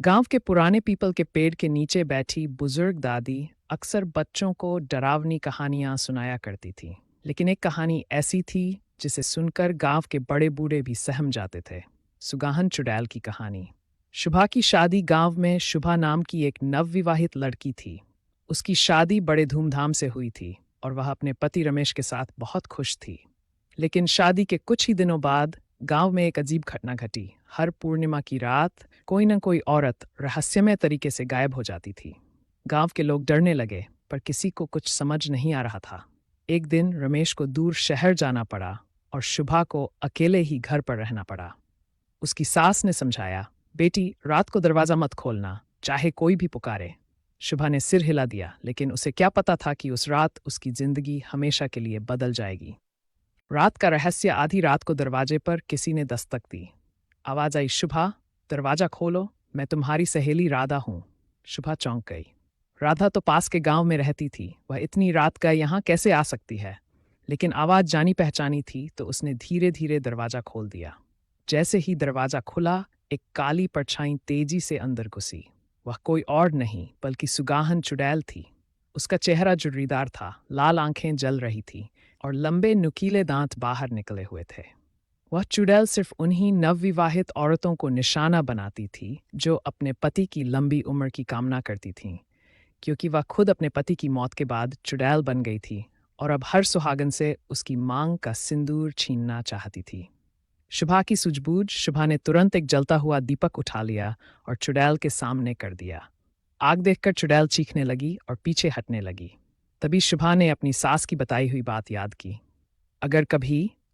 गांव के पुराने पीपल के पेड़ के नीचे बैठी बुजुर्ग दादी अक्सर बच्चों को डरावनी कहानियां सुनाया करती थी। लेकिन एक कहानी ऐसी थी जिसे सुनकर गांव के बड़े बूढ़े भी सहम जाते थे। सुगाहन चुड़ैल की कहानी। शुभा की शादी गांव में शुभा नाम की एक नवविवाहित लड़की थी। उसकी शादी बड़े धूमधाम से हुई थी और वह अपने पति रमेश के साथ बहुत खुश थी। लेकिन शादी के कुछ ही दिनों बाद गांव में एक अजीब घटना घटी। हर पूर्णिमा की रात कोई न कोई औरत रहस्यमय तरीके से गायब हो जाती थी। गांव के लोग डरने लगे, पर किसी को कुछ समझ नहीं आ रहा था। एक दिन रमेश को दूर शहर जाना पड़ा और शुभा को अकेले ही घर पर रहना पड़ा। उसकी सास ने समझाया, बेटी रात को दरवाजा मत खोलना, चाहे कोई भी पुकारे। शुभा ने सिर हिला दिया, लेकिन उसे क्या पता था कि उस रात उसकी जिंदगी हमेशा के लिए बदल जाएगी। रात का रहस्य। आधी रात को दरवाजे पर किसी ने दस्तक दी। आवाज आई, शुभा दरवाजा खोलो, मैं तुम्हारी सहेली राधा हूं। शुभा चौंक गई। राधा तो पास के गांव में रहती थी, वह इतनी रात का यहाँ कैसे आ सकती है? लेकिन आवाज जानी पहचानी थी, तो उसने धीरे धीरे दरवाजा खोल दिया। जैसे ही दरवाजा खुला, एक काली परछाई तेजी से अंदर घुसी। वह कोई और नहीं बल्कि सुगाहन चुड़ैल थी। उसका चेहरा जुर्रीदार था, लाल आंखें जल रही थी और लंबे नुकीले दांत बाहर निकले हुए थे। वह चुड़ैल सिर्फ उन्हीं नवविवाहित औरतों को निशाना बनाती थी जो अपने पति की लंबी उम्र की कामना करती थीं, क्योंकि वह खुद अपने पति की मौत के बाद चुड़ैल बन गई थी और अब हर सुहागन से उसकी मांग का सिंदूर छीनना चाहती थी। शुभा की सूझबूझ। शुभा ने तुरंत एक जलता हुआ दीपक उठा लिया और चुड़ैल के सामने कर दिया। आग देखकर चुड़ैल चीखने लगी और पीछे हटने लगी। तभी शुभा ने अपनी सास की बताई हुई बात याद की। अगर कभी